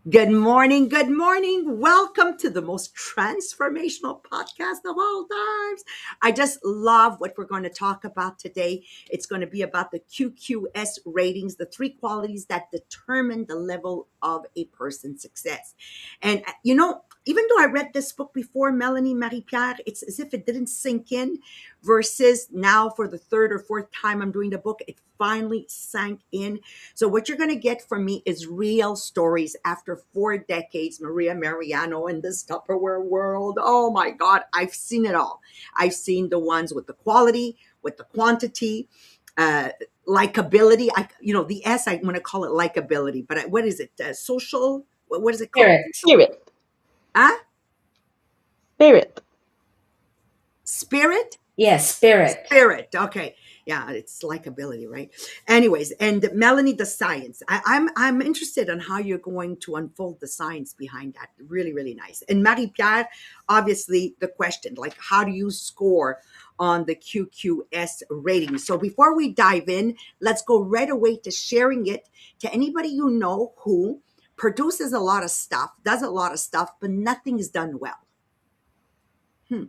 Good morning. Good morning. Welcome to the most transformational podcast of all times. I just love what we're going to talk about today. It's going to be about the QQS ratings, the three qualities that determine the level of a person's success. And, even though I read this book before, Melanie Marie Pierre, it's as if it didn't sink in, versus now for the third or fourth time I'm doing the book, it finally sank in. So what you're going to get from me is real stories after 4 decades, Maria Mariano in this Tupperware world. Oh my God, I've seen it all. I've seen the ones with the quality, with the quantity, uh, likability. The S, I want to call it likability, but what is it? Social, what is it called? Spirit. Spirit. Huh? Spirit. Spirit? Yes, spirit. Spirit. Okay. Yeah, it's likability, right? Anyways, and Melanie, the science. I'm interested in how you're going to unfold the science behind that. Really, really nice. And Marie Pierre, obviously, the question, like, how do you score on the QQS rating? So before we dive in, let's go right away to sharing it to anybody you know who produces a lot of stuff, does a lot of stuff, but nothing is done well. Hmm.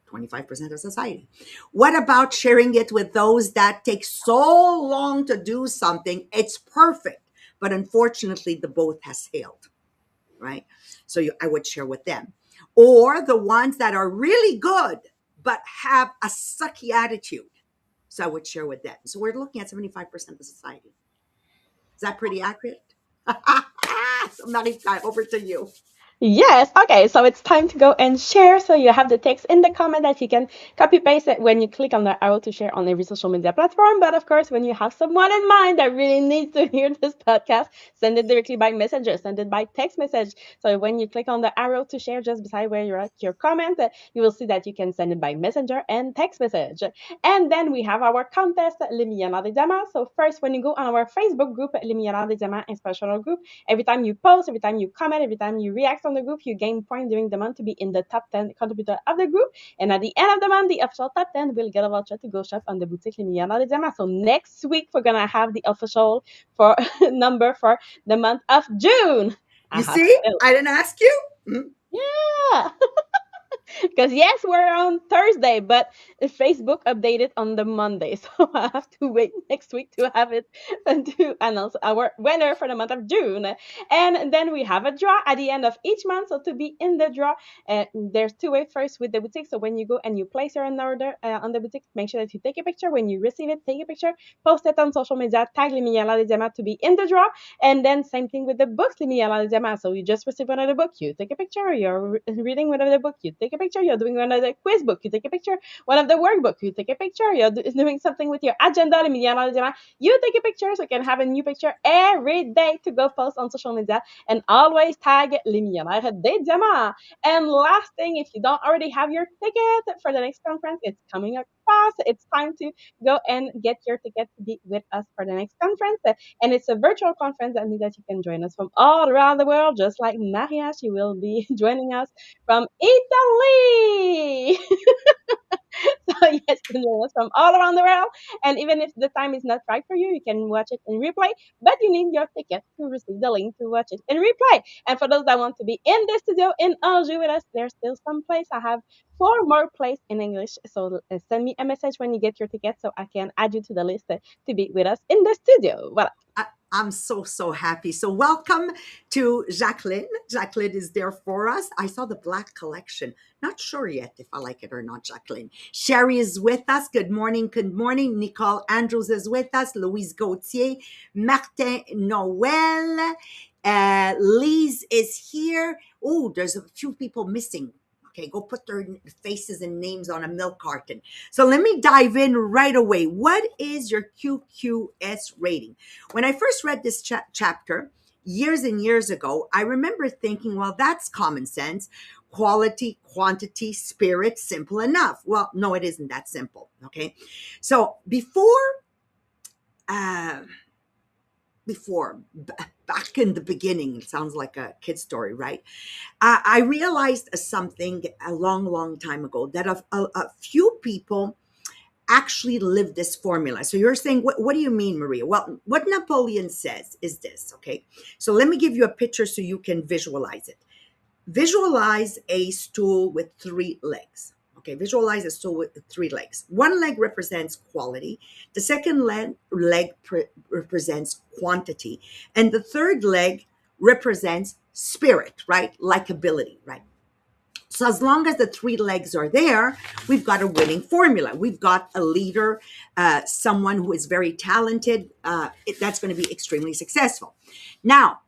25% of society. What about sharing it with those that take so long to do something? It's perfect, but unfortunately, the both has failed, right? So I would share with them. Or the ones that are really good, but have a sucky attitude. So I would share with them. So we're looking at 75% of society. Is that pretty accurate? So Marie, over to you. Yes. Okay. So it's time to go and share. So you have the text in the comment that you can copy paste it when you click on the arrow to share on every social media platform. But of course, when you have someone in mind that really needs to hear this podcast, send it directly by messenger, send it by text message. So when you click on the arrow to share just beside where you're at your comment, you will see that you can send it by messenger and text message. And then we have our contest, Les Millionnaires des Diamants. So first, when you go on our Facebook group, Les Millionnaires des Diamants Inspirational Group, every time you post, every time you comment, every time you react on the group, you gain points during the month to be in the top 10 contributor of the group. And at the end of the month, the official top 10 will get a voucher to go shop on the boutique Les Millionnaires des Diamants. So next week, we're going to have the official for number for the month of June. I You have to see, tell. I didn't ask you. Mm. Yeah. Because yes, we're on Thursday, but Facebook updated on the Monday, so I have to wait next week to have it and to announce our winner for the month of June. And then we have a draw at the end of each month. So to be in the draw, there's two ways. First with the boutique. So when you go and you place your order on the boutique, make sure that you take a picture. When you receive it, take a picture, post it on social media, tag Les Millionnaires des Diamants to be in the draw. And then same thing with the books, Les Millionnaires des Diamants. So you just receive another book, you take a picture. You're reading one of the book, you take a picture. You're doing another quiz book, you take a picture. One of the workbook, you take a picture. You're doing something with your agenda, Les Millionnaires des Diamants. You take a picture so you can have a new picture every day to go post on social media, and always tag Les Millionnaires des Diamants. And last thing, if you don't already have your ticket for the next conference, it's coming up fast. It's time to go and get your ticket to be with us for the next conference. And it's a virtual conference. That means that you can join us from all around the world, just like Maria. She will be joining us from Italy. So yes, you can join us from all around the world. And even if the time is not right for you, you can watch it in replay. But you need your ticket to receive the link to watch it in replay. And for those that want to be in the studio in Alger with us, there's still some place. I have four more places in English. So send me a message when you get your ticket so I can add you to the list to be with us in the studio. Voilà. I'm so happy. So welcome to Jacqueline. Jacqueline is there for us. I saw the black collection. Not sure yet if I like it or not, Jacqueline. Sherry is with us. Good morning. Good morning. Nicole Andrews is with us. Louise Gauthier. Martin Noel. Lise is here. Oh, there's a few people missing. Okay, go put their faces and names on a milk carton. So let me dive in right away. What is your QQS rating? When I first read this chapter years and years ago, I remember thinking, well, that's common sense. Quality, quantity, spirit, simple enough. Well, no, it isn't that simple. Okay. So uh, back in the beginning, it sounds like a kid story, right? I realized something a long time ago that a few people actually live this formula. So you're saying, what do you mean, Maria? Well, what Napoleon says is this, okay? So let me give you a picture so you can visualize it. Visualize a stool with three legs. Okay, visualize a stool with three legs. One leg represents quality, the second represents quantity, and the third leg represents spirit, right? Likability, right? So as long as the three legs are there, we've got a winning formula. We've got a leader, someone who is very talented. That's going to be extremely successful. Now,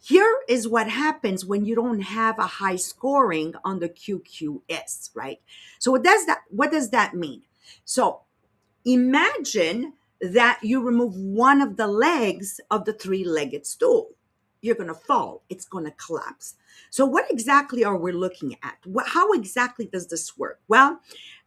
here is what happens when you don't have a high scoring on the QQS, right? So what does that mean? So imagine that you remove one of the legs of the three-legged stool. You're going to fall. It's going to collapse. So what exactly are we looking at? How exactly does this work? Well,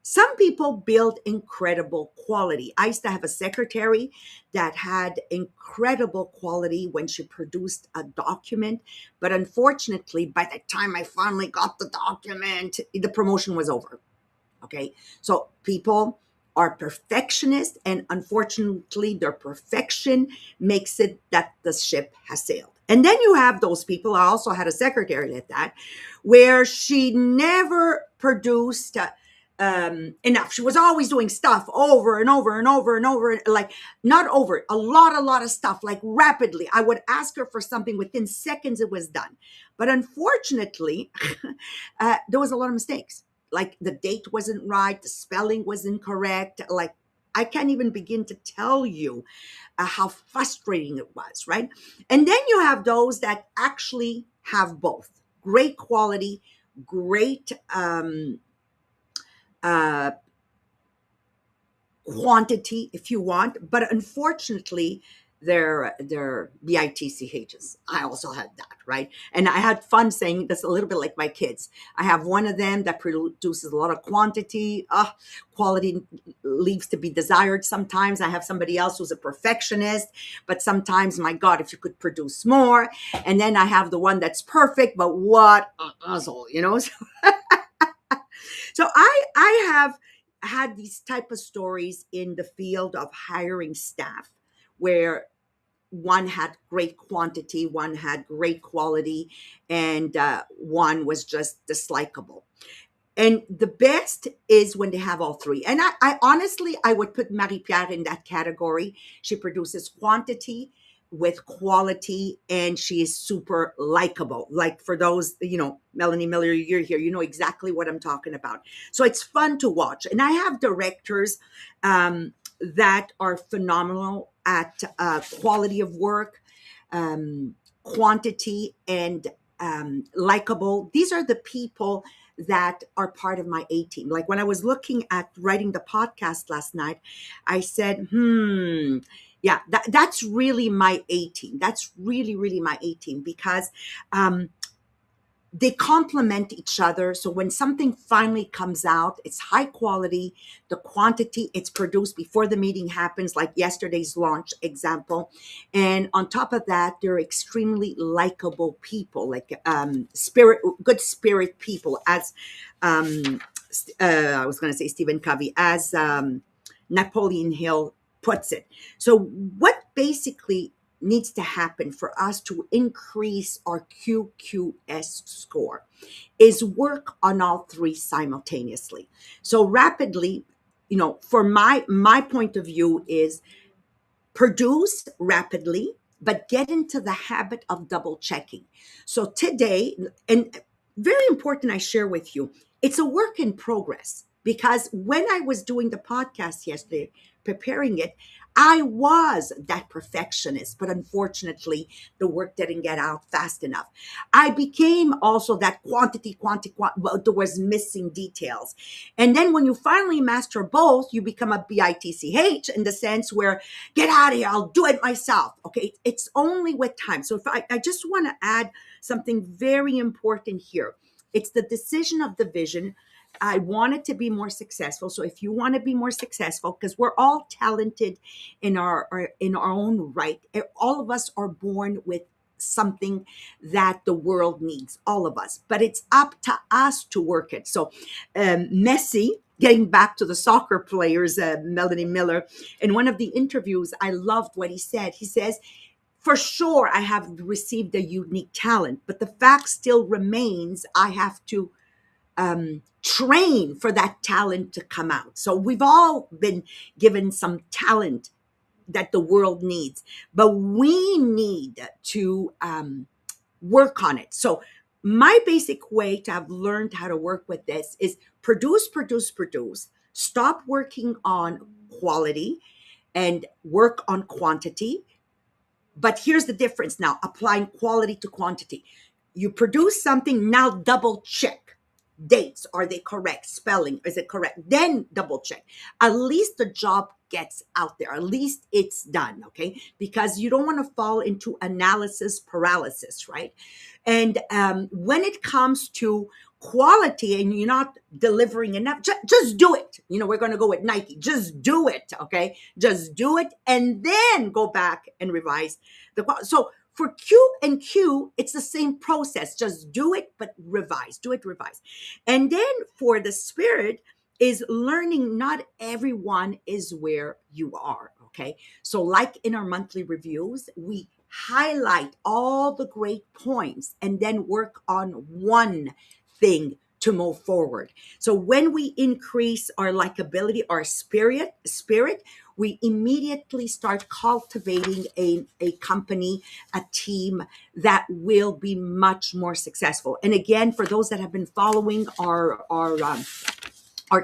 some people build incredible quality. I used to have a secretary that had incredible quality when she produced a document, but unfortunately, by the time I finally got the document, the promotion was over. Okay. So people are perfectionists, and unfortunately, their perfection makes it that the ship has sailed. And then you have those people. I also had a secretary like that, where she never produced enough. She was always doing stuff over and over and over and over, like not over, a lot of stuff, like rapidly. I would ask her for something within seconds, it was done. But unfortunately, there was a lot of mistakes, like the date wasn't right, the spelling was incorrect. Like I can't even begin to tell you how frustrating it was, right? And then you have those that actually have both great quality, great uh, quantity, if you want, but unfortunately, they're bitchs. I also had that, right? And I had fun saying this, a little bit like my kids. I have one of them that produces a lot of quantity. Quality leaves to be desired sometimes. I have somebody else who's a perfectionist, but sometimes, my God, if you could produce more. And then I have the one that's perfect, but what an asshole, you know? So I have had these type of stories in the field of hiring staff, where one had great quantity, one had great quality, and one was just dislikable. And the best is when they have all three. And I honestly, I would put Marie Pierre in that category. She produces quantity with quality, and she is super likable. Like for those, Melanie Miller, you're here, you know exactly what I'm talking about. So it's fun to watch. And I have directors that are phenomenal at quality of work, quantity, and likable. These are the people that are part of my A team. Like when I was looking at writing the podcast last night, I said, yeah, that's really my A team. That's really, really my A team, because they complement each other. So when something finally comes out, it's high quality, the quantity, it's produced before the meeting happens, like yesterday's launch example. And on top of that, they're extremely likable people, like good spirit people, as I was going to say Stephen Covey, as Napoleon Hill puts it. So what basically needs to happen for us to increase our QQS score is work on all three simultaneously. So rapidly, for my point of view is produce rapidly, but get into the habit of double checking. So today, and very important, I share with you, it's a work in progress, because when I was doing the podcast yesterday, preparing it, I was that perfectionist, but unfortunately, the work didn't get out fast enough. I became also that quantity, but there was missing details. And then when you finally master both, you become a bitch in the sense where, get out of here, I'll do it myself. Okay, it's only with time. So if I just want to add something very important here. It's the decision of the vision. I wanted to be more successful. So if you want to be more successful, because we're all talented in our own right, all of us are born with something that the world needs, all of us. But it's up to us to work it. So Messi getting back to the soccer players, Melanie Miller, in one of the interviews, I loved what he said. He says, for sure, I have received a unique talent, but the fact still remains I have to train for that talent to come out. So we've all been given some talent that the world needs, but we need to work on it. So my basic way to have learned how to work with this is produce, produce, produce. Stop working on quality and work on quantity. But here's the difference now, applying quality to quantity. You produce something, now double check dates. Are they correct? Spelling, is it correct? Then double check. At least the job gets out there. At least it's done, okay? Because you don't want to fall into analysis paralysis, right? And when it comes to quality and you're not delivering enough, just do it. You know, we're going to go with Nike. Just do it, okay? Just do it and then go back and revise the quality. So for Q and Q, it's the same process. Just do it, but revise. Do it, revise. And then for the spirit is learning not everyone is where you are, okay? So like in our monthly reviews, we highlight all the great points and then work on one thing to move forward. So when we increase our likability, our spirit, we immediately start cultivating a company, a team that will be much more successful. And again, for those that have been following our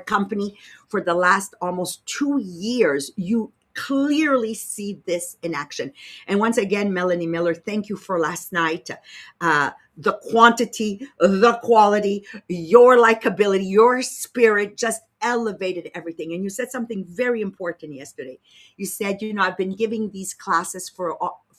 company for the last almost 2 years, you clearly see this in action. And once again, Melanie Miller, thank you for last night. The quantity, the quality, your likability, your spirit just elevated everything. And you said something very important yesterday. You said, you know, I've been giving these classes for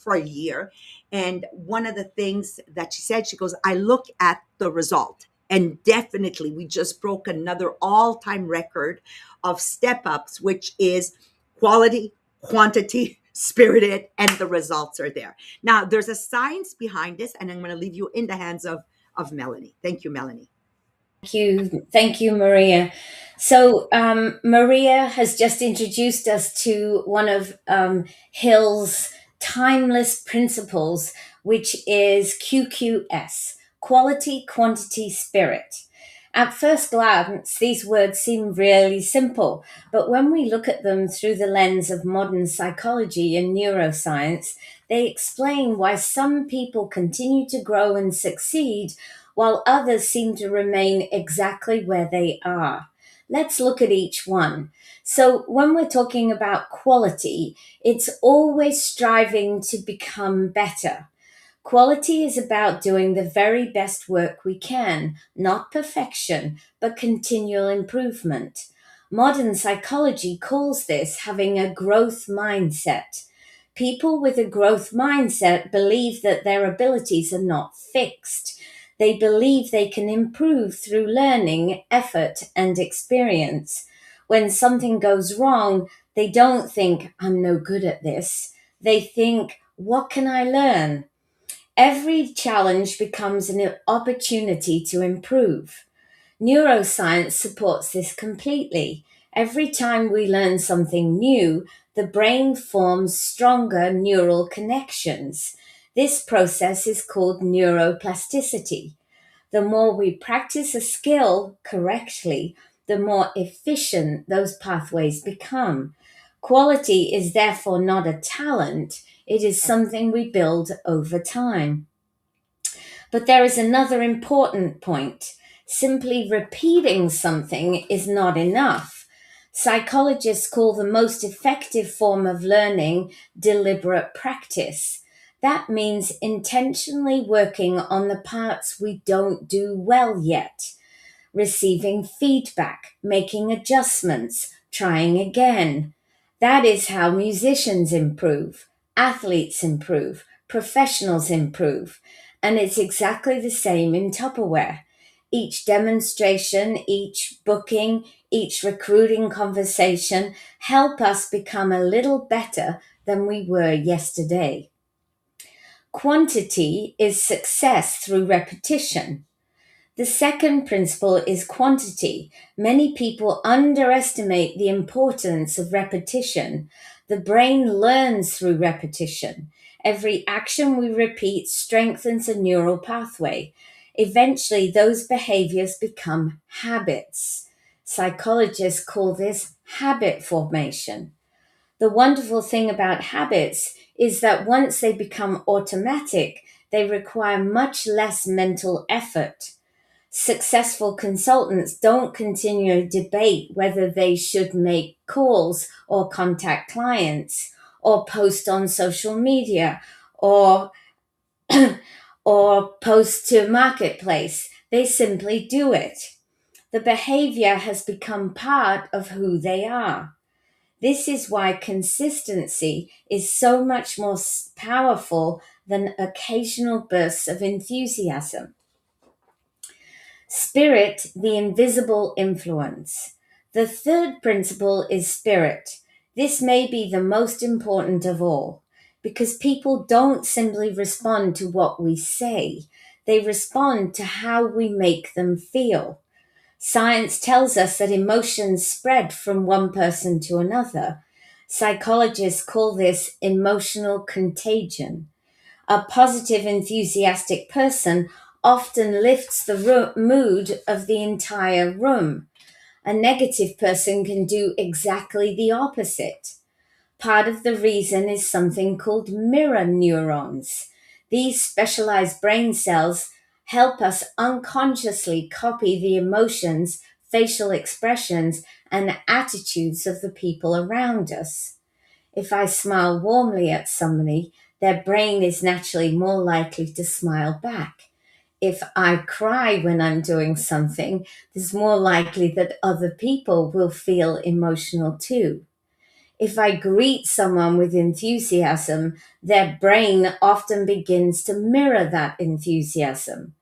a year. And one of the things that she said, she goes, I look at the result. And definitely, we just broke another all-time record of step-ups, which is quality, quantity, spirited, and the results are there. Now, there's a science behind this, and I'm going to leave you in the hands of Melanie. Thank you, Melanie. Thank you, Maria. So, Maria has just introduced us to one of Hill's timeless principles, which is QQS, quality, quantity, spirit. At first glance, these words seem really simple, but when we look at them through the lens of modern psychology and neuroscience, they explain why some people continue to grow and succeed while others seem to remain exactly where they are. Let's look at each one. So, when we're talking about quality, it's always striving to become better. Quality is about doing the very best work we can, not perfection, but continual improvement. Modern psychology calls this having a growth mindset. People with a growth mindset believe that their abilities are not fixed. They believe they can improve through learning, effort, and experience. When something goes wrong, they don't think, I'm no good at this. They think, what can I learn? Every challenge becomes an opportunity to improve. Neuroscience supports this completely. Every time we learn something new, the brain forms stronger neural connections. This process is called neuroplasticity. The more we practice a skill correctly, the more efficient those pathways become. Quality is therefore not a talent, it is something we build over time. But there is another important point. Simply repeating something is not enough. Psychologists call the most effective form of learning deliberate practice. That means intentionally working on the parts we don't do well yet, receiving feedback, making adjustments, trying again. That is how musicians improve, athletes improve, professionals improve. And it's exactly the same in Tupperware. Each demonstration, each booking, each recruiting conversation help us become a little better than we were yesterday. Quantity is success through repetition. The second principle is quantity. Many people underestimate the importance of repetition. The brain learns through repetition. Every action we repeat strengthens a neural pathway. Eventually, those behaviors become habits. Psychologists call this habit formation. The wonderful thing about habits is that once they become automatic, they require much less mental effort. Successful consultants don't continue to debate whether they should make calls or contact clients or post on social media or or post to marketplace. They simply do it. The behavior has become part of who they are. This is why consistency is so much more powerful than occasional bursts of enthusiasm. Spirit, the invisible influence. The third principle is spirit. This may be the most important of all because people don't simply respond to what we say, they respond to how we make them feel. Science tells us that emotions spread from one person to another. Psychologists call this emotional contagion. A positive, enthusiastic person often lifts the mood of the entire room. A negative person can do exactly the opposite. Part of the reason is something called mirror neurons. These specialized brain cells help us unconsciously copy the emotions, facial expressions, and attitudes of the people around us. If I smile warmly at somebody, their brain is naturally more likely to smile back. If I cry when I'm doing something, it's more likely that other people will feel emotional too. If I greet someone with enthusiasm, their brain often begins to mirror that enthusiasm.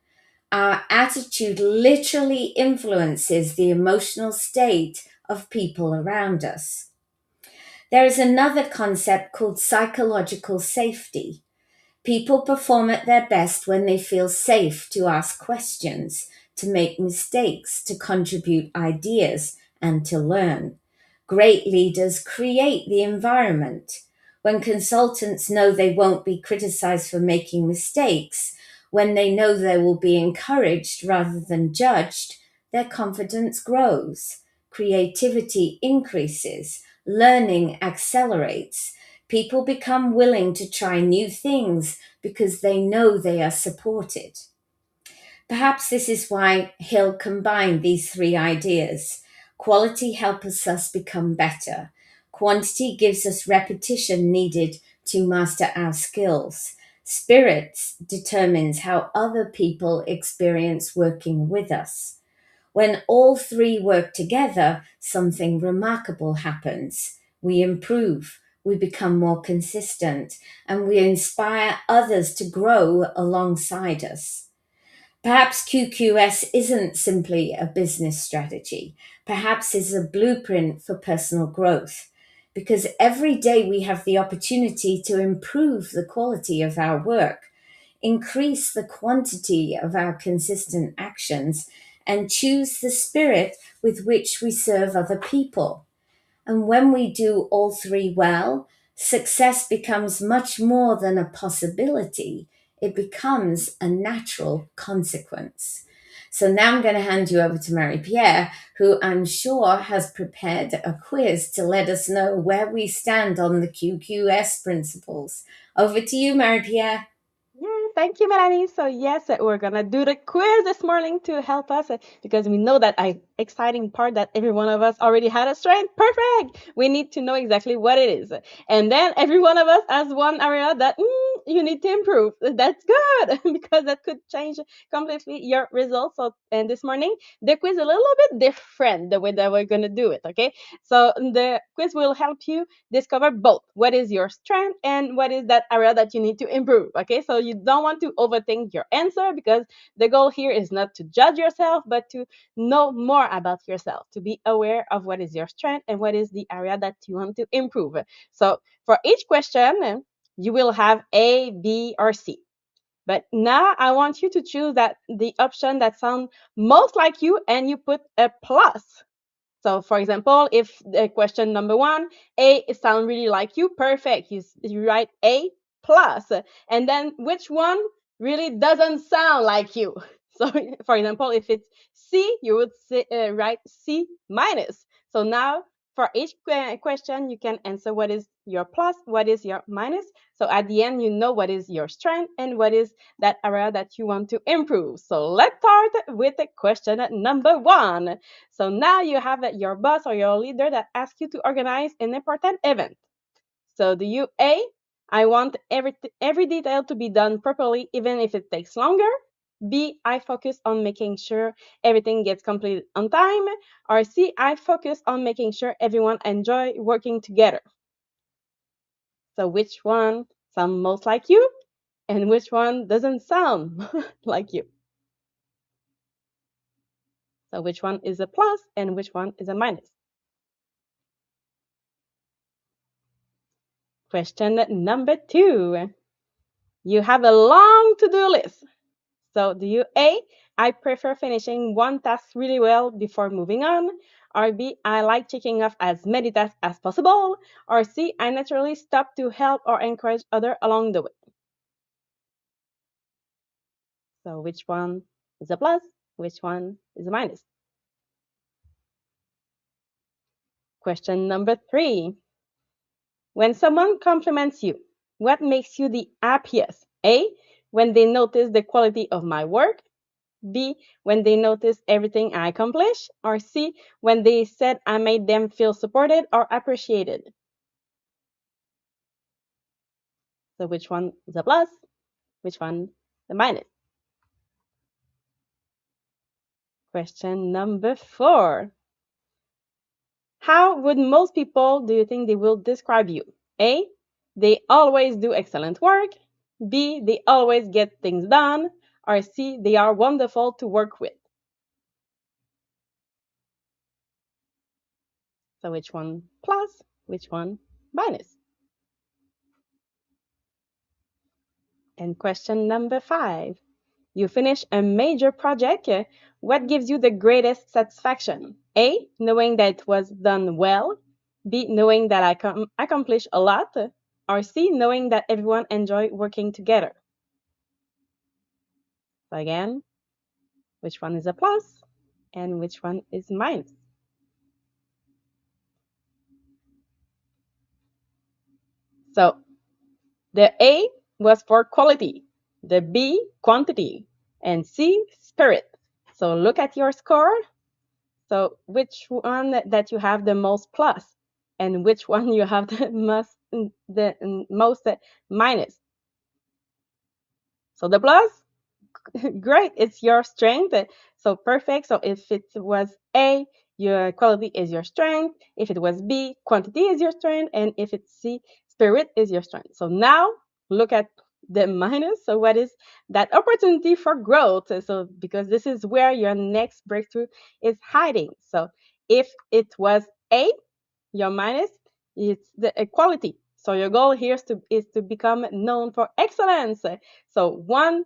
Our attitude literally influences the emotional state of people around us. There is another concept called psychological safety. People perform at their best when they feel safe to ask questions, to make mistakes, to contribute ideas, and to learn. Great leaders create the environment. When consultants know they won't be criticized for making mistakes, when they know they will be encouraged rather than judged, their confidence grows. Creativity increases. Learning accelerates. People become willing to try new things because they know they are supported. Perhaps this is why Hill combined these three ideas. Quality helps us become better. Quantity gives us repetition needed to master our skills. Spirit determines how other people experience working with us. When all three work together, something remarkable happens. We improve, we become more consistent, and we inspire others to grow alongside us. Perhaps QQS isn't simply a business strategy. Perhaps it's a blueprint for personal growth. Because every day we have the opportunity to improve the quality of our work, increase the quantity of our consistent actions, and choose the spirit with which we serve other people. And when we do all three well, success becomes much more than a possibility, it becomes a natural consequence. So now I'm going to hand you over to Marie Pierre, who I'm sure has prepared a quiz to let us know where we stand on the QQS principles. Over to you, Marie Pierre. Yeah, thank you, Melanie. So yes, we're gonna do the quiz this morning to help us because we know that exciting part that every one of us already had a strength. Perfect. We need to know exactly what it is, and then every one of us has one area that you need to improve. That's good because that could change completely your results. So, and this morning the quiz is a little bit different the way that we're gonna do it. Okay, so the quiz will help you discover both what is your strength and what is that area that you need to improve. Okay, so you don't want to overthink your answer because the goal here is not to judge yourself but to know more about yourself, to be aware of what is your strength and what is the area that you want to improve. So for each question, you will have A, B, or C. But now I want you to choose that the option that sounds most like you, and you put a plus. So, for example, if the question number one, A sound really like you, perfect. You write A plus. And then which one really doesn't sound like you? So, for example, if it's C, you would write C minus. So now for each question, you can answer what is your plus, what is your minus. So at the end, you know what is your strength and what is that area that you want to improve. So let's start with the question number one. So now you have your boss or your leader that asks you to organize an important event. So do you A, I want every detail to be done properly even if it takes longer? B, I focus on making sure everything gets completed on time? Or C, I focus on making sure everyone enjoy working together? So which one sounds most like you and which one doesn't sound like you? So which one is a plus and which one is a minus? Question number two. You have a long to-do list. So do you A, I prefer finishing one task really well before moving on? Or B, I like checking off as many tasks as possible? Or C, I naturally stop to help or encourage others along the way? So which one is a plus? Which one is a minus? Question number three. When someone compliments you, what makes you the happiest? A, when they notice the quality of my work? B, when they notice everything I accomplish? Or C, when they said I made them feel supported or appreciated? So which one is a plus? Which one is a minus? Question number four. How would most people do you think they will describe you? A, they always do excellent work. B, they always get things done. Or C, they are wonderful to work with. So which one plus? Which one minus? And question number five. You finish a major project. What gives you the greatest satisfaction? A, knowing that it was done well. B, knowing that I accomplished a lot. Or C, knowing that everyone enjoyed working together. So again, which one is a plus and which one is minus? So the A was for quality, the B, quantity, and C, spirit. So look at your score. So which one that you have the most plus and which one you have the most minus? So the plus, great, it's your strength. So perfect. So if it was A, your quality is your strength. If it was B, quantity is your strength. And if it's C, spirit is your strength. So now look at the minus. So what is that opportunity for growth? So because this is where your next breakthrough is hiding. So if it was A, your minus, it's the equality. So your goal here is to become known for excellence. So one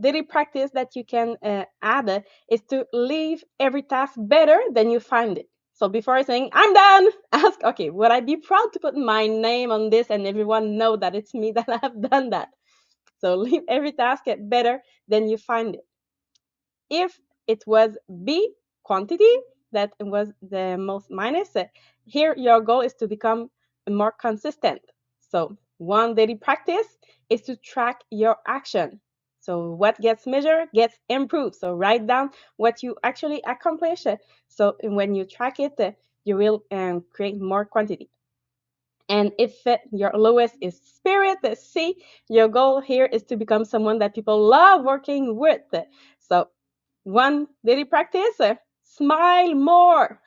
daily practice that you can add is to leave every task better than you find it. So before saying I'm done, ask, okay, would I be proud to put my name on this and everyone know that it's me that have done that? So leave every task better than you find it. If it was B, quantity, that was the most minus, here your goal is to become more consistent. So one daily practice is to track your action. So what gets measured gets improved. So write down what you actually accomplish. So when you track it, you will create more quantity. And if your lowest is spirit, C, your goal here is to become someone that people love working with. So one daily practice, smile more.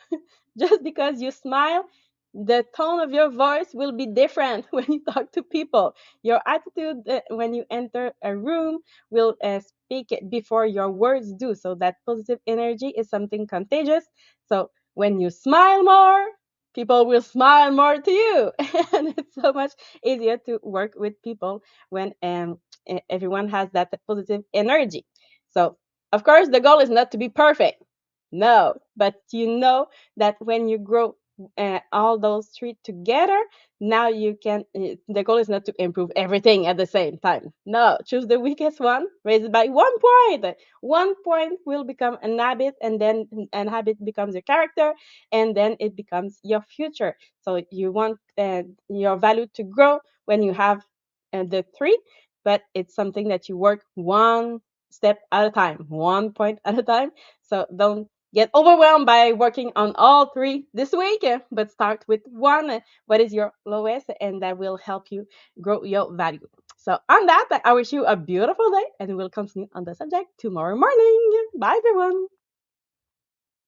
Just because you smile, the tone of your voice will be different when you talk to people. Your attitude when you enter a room will speak before your words do. So that positive energy is something contagious. So when you smile more, people will smile more to you. And it's so much easier to work with people when everyone has that positive energy. So, of course, the goal is not to be perfect. No, but you know that when you grow all those three together, now you can. The goal is not to improve everything at the same time. No, choose the weakest one, raise it by 1 point. 1 point will become an habit, and then an habit becomes your character, and then it becomes your future. So you want your value to grow when you have the three, but it's something that you work one step at a time, 1 point at a time. So don't get overwhelmed by working on all three this week, but start with one. What is your lowest? And that will help you grow your value. So, on that, I wish you a beautiful day, and we'll continue on the subject tomorrow morning. Bye, everyone.